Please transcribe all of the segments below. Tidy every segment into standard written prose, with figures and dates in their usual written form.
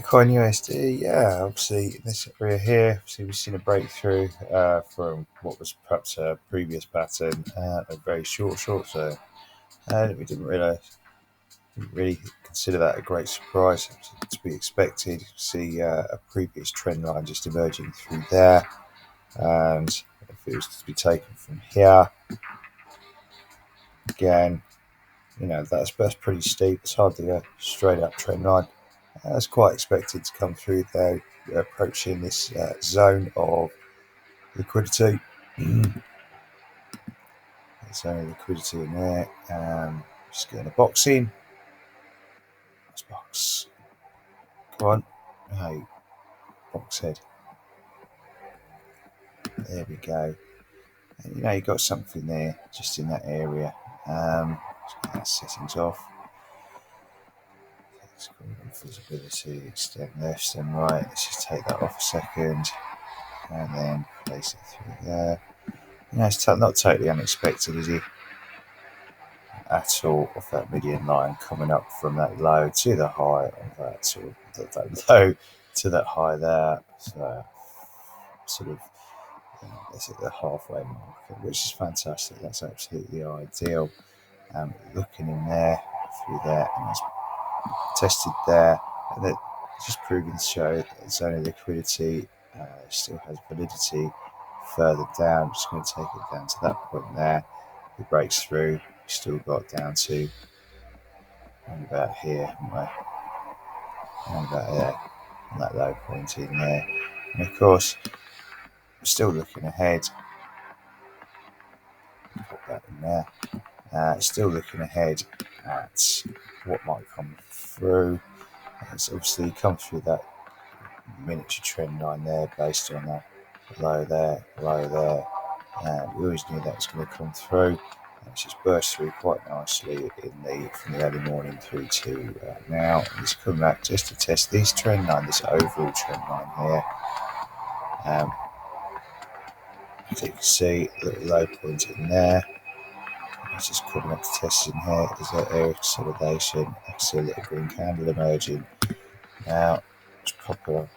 Bitcoin USD, yeah, obviously in this area here, obviously we've seen a breakthrough from what was perhaps a previous pattern, a very short zone, and we didn't really consider that a great surprise. To be expected. See a previous trend line just emerging through there, and if it was to be taken from here again, that's pretty steep. It's hardly a straight up trend line. That's quite expected to come through there, approaching this zone of liquidity. Zone of liquidity in there. Just getting a box in. Nice box. Come on. Hey, box head. There we go. And you got something there just in that area. Just get that settings off. Let's go on visibility, extend left and right. Let's just take that off a second. And then place it through there. It's not totally unexpected, is it? At all, of that median line coming up from that low to the high of that low to that high there. So sort of that's at the halfway mark, which is fantastic. That's absolutely ideal. Looking in there through there, and it's tested there, and it's just proving to show that zone of liquidity still has validity further down. I'm just going to take it down to that point there. It breaks through. Still got down to around about here, around about there, and that low point in there. And of course, we're still looking ahead. Put that in there. Still looking ahead at what might come through. It's obviously come through that miniature trend line there, based on that low there. We always knew that was going to come through. It's just burst through quite nicely from the early morning through to now. It's come back just to test this trend line, this overall trend line here. As you can see, a little low point in there. It's just coming up to test in here. There's that area of consolidation. I can see a little green candle emerging. Now, let's pop on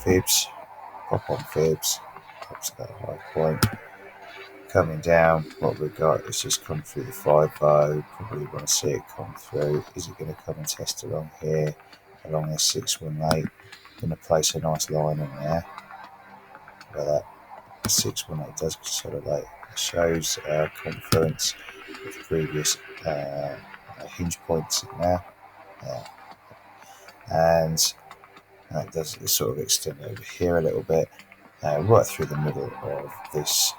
fibs. Pop to that high point. Coming down, what we've got is just come through the 5-0. Probably want to see it come through. Is it going to come and test along here, along this 618? Going to place a nice line in there where that 618 does consolidate. It shows confluence with previous hinge points in there. And that does sort of extend over here a little bit, right through the middle of this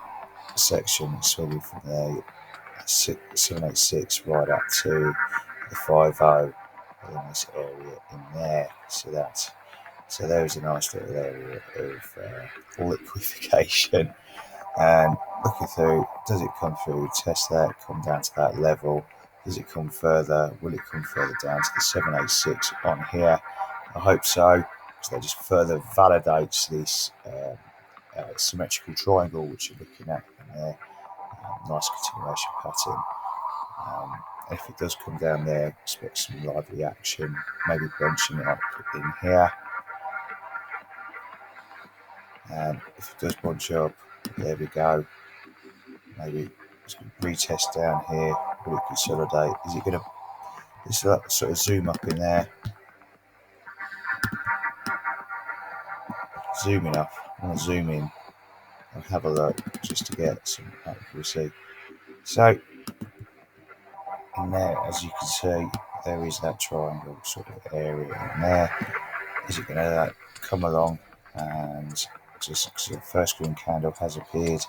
section, swinging from the 786 right up to the 50 in this area in there. So there's a nice little area of liquefaction. And looking through, does it come through? Test that, come down to that level. Does it come further? Will it come further down to the 786 on here? I hope so, because that just further validates this symmetrical triangle which you're looking at in there. Nice continuation pattern. If it does come down there, expect some lively action, maybe bunching it up in here. And if it does bunch up, there we go. Maybe retest down here. Will it consolidate? Is it going to sort of zoom up in there? Zooming up. I want to zoom in and have a look just to get some accuracy. So in there, as you can see, there is that triangle sort of area in there. Is it going to come along and just because the first green candle has appeared?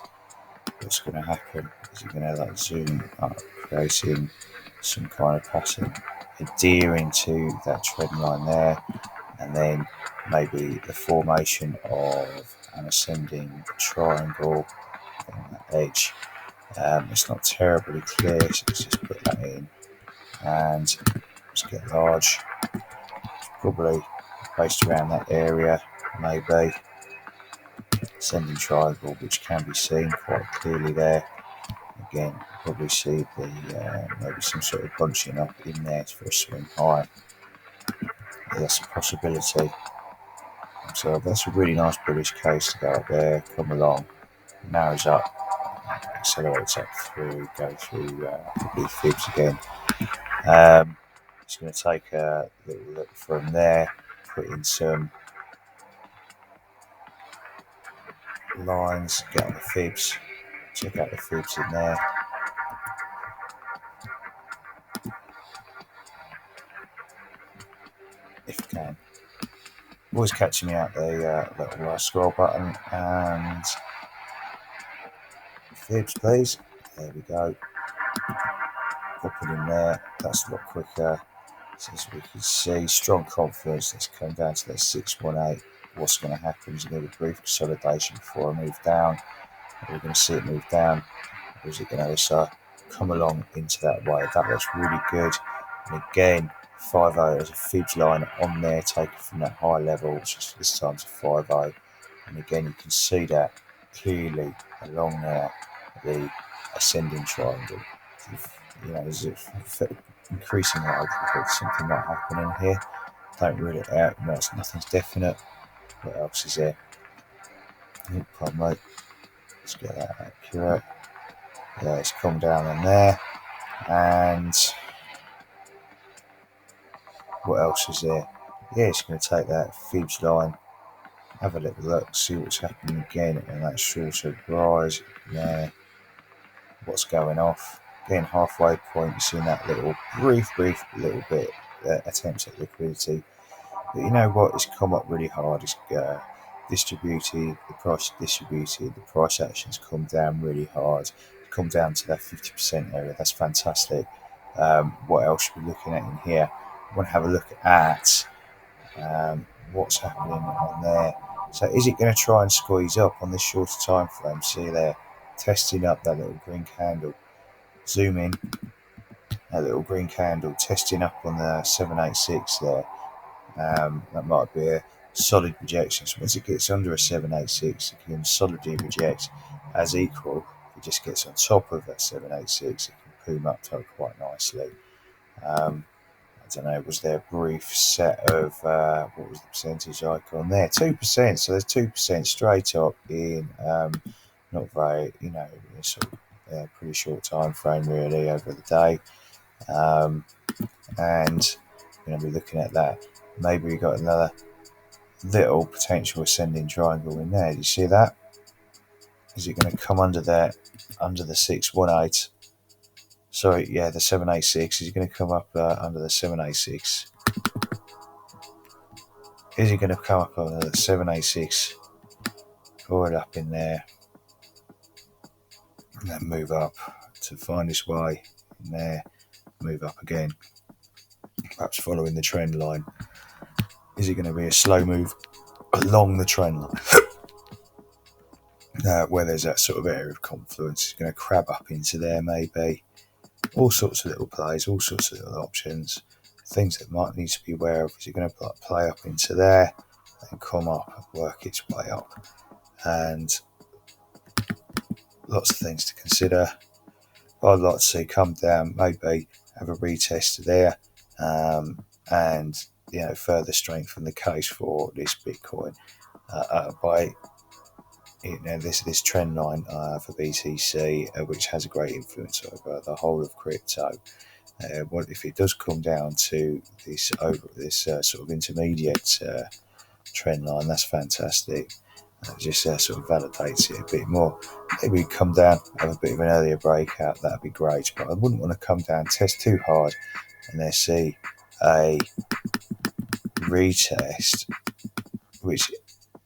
What's going to happen? Is it going to zoom up, creating some kind of pattern, adhering to that trend line there, and then maybe the formation of an ascending triangle on that edge? It's not terribly clear, so let's just put that in and let's get large. It's probably based around that area, maybe ascending triangle, which can be seen quite clearly there. Again, probably see the maybe some sort of bunching up in there for a swing high. That's a possibility. So that's a really nice bullish case to go up there, come along, narrows up, accelerates up through, go through the fibs again. Just going to take a little look from there, put in some lines, get on the fibs, check out the fibs in there. If I can. Always catching me out the little scroll button and fibs, please. There we go. Pop it in there. That's a lot quicker. So as we can see, strong confidence. Let's come down to that 618. What's going to happen is going to be a brief consolidation before I move down. We're going to see it move down. Or is it going to also come along into that way? That looks really good. And again, 5.0, there's a fibs line on there taken from that high level, which is this time to 5.0. And again, you can see that clearly along there, the ascending triangle. You know, there's increasing likelihood something might happen in here. Don't rule it out. No, nothing's definite. What else is there? Oh, pardon, mate. Let's get that accurate. Yeah, it's come down in there. And what else is there? Yeah, it's going to take that fibs line, have a little look, see what's happening again, and that shorter rise there. What's going off? Again, halfway point, you're seeing that little brief little bit attempt at liquidity. But you know what? It's come up really hard. It's distributed, the price distributed, the price action's come down really hard. Come down to that 50% area. That's fantastic. What else should we be looking at in here? I want to have a look at what's happening on there. So is it going to try and squeeze up on this shorter time frame? See there, testing up that little green candle. Zoom in, that little green candle, testing up on the 786 there. That might be a solid rejection. So once it gets under a 786, it can solidly reject as equal. If it just gets on top of that 786, it can boom up to quite nicely. I don't know, was there a brief set of what was the percentage icon there? 2%. So there's 2% straight up in not very, sort of pretty short time frame really over the day. And we're going to be looking at that. Maybe we got another little potential ascending triangle in there. Do you see that? Is it going to come under there, under the 618? Sorry, yeah, the 786. Is it going to come up under the 786? Is it going to come up under the 786? Pull it up in there. And then move up to find its way in there. Move up again. Perhaps following the trend line. Is it going to be a slow move along the trend line? Where there's that sort of area of confluence. It's going to crab up into there maybe. All sorts of little plays, all sorts of little options. Things that might need to be aware of. Is it going to play up into there and come up and work its way up? And lots of things to consider. I'd like to see come down, maybe have a retest there, and further strengthen the case for this Bitcoin by this trend line for BTC, which has a great influence over the whole of crypto. What if it does come down to this sort of intermediate trend line? That's fantastic. It just sort of validates it a bit more. Maybe come down, have a bit of an earlier breakout. That'd be great. But I wouldn't want to come down, test too hard, and then see a retest, which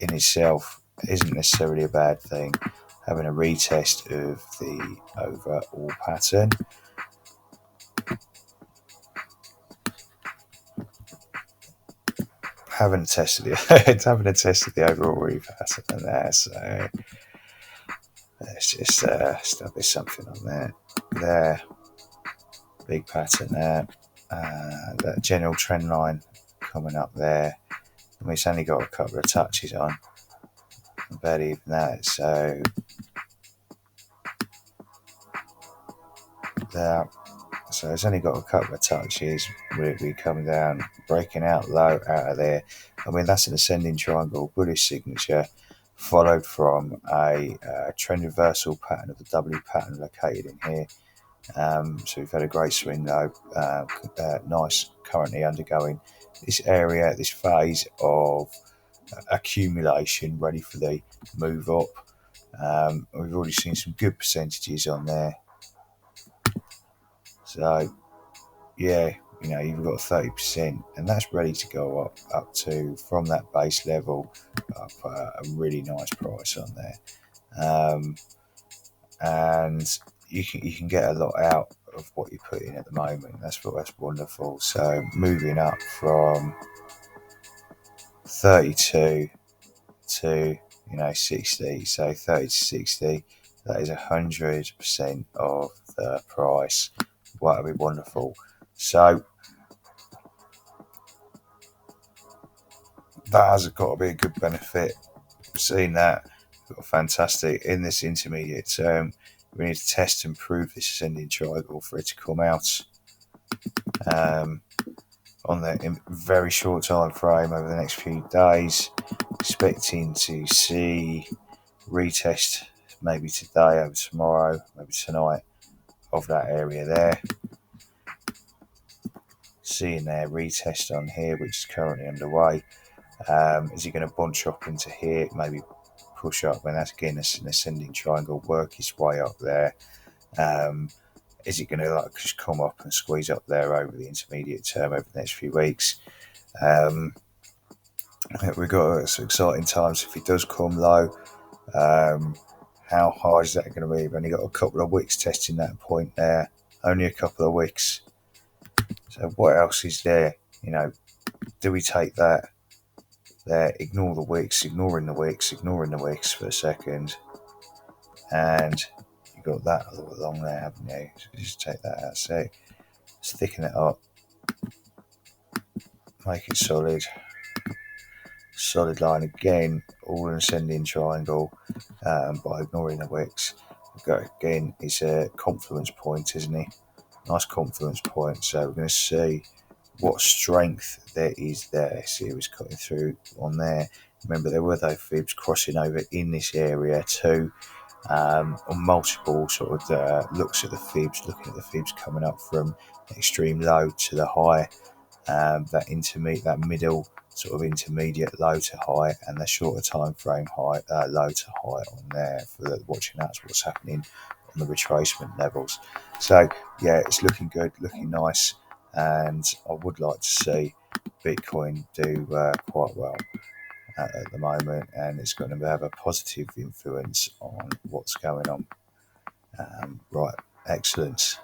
in itself isn't necessarily a bad thing. Having a retest of the overall pattern. Haven't tested the overall repattern there, so let's just establish something on there. There, big pattern there. That general trend line coming up there. And it's only got a couple of touches on. About even that, so there. So it's only got a couple of touches. We'll be coming down, breaking out low out of there. I mean, that's an ascending triangle bullish signature, followed from a trend reversal pattern of the W pattern located in here. So we've had a great swing low, nice, currently undergoing this area, this phase of accumulation, ready for the move up. We've already seen some good percentages on there. So yeah, you've got 30%, and that's ready to go up to, from that base level, up a really nice price on there. And you can get a lot out of what you put in at the moment. That's wonderful. So moving up from 32 to 60, so 30 to 60, that is 100% of the price. That would be wonderful. So that has got to be a good benefit. We've seen that. We've got fantastic in this intermediate term. We need to test and prove this ascending triangle for it to come out on the very short time frame over the next few days. Expecting to see retest maybe today, over tomorrow, maybe tonight, of that area there. Seeing their retest on here, which is currently underway. Is he going to bunch up into here, maybe push up, and that's again an ascending triangle, work his way up there? Is it going to just come up and squeeze up there over the intermediate term over the next few weeks? We've got some exciting times if it does come low. How high is that going to be? We've only got a couple of wicks testing that point there. Only a couple of wicks. So what else is there? Do we take that there, ignore the wicks, ignoring the wicks for a second, and you've got that along there, haven't you? So just take that out, so just thicken it up, make it solid line again, all an ascending triangle, by ignoring the wicks. Again, it's a confluence point, isn't it? Nice confluence point. So we're going to see what strength there is there. See who's cutting through on there. Remember, there were those fibs crossing over in this area too, on multiple sort of looks at the fibs, looking at the fibs coming up from extreme low to the high, that middle sort of intermediate low to high, and the shorter time frame high, low to high on there for watching that's what's happening on the retracement levels. So yeah, it's looking good, looking nice, and I would like to see Bitcoin do quite well at the moment, and it's going to have a positive influence on what's going on. Right, excellent.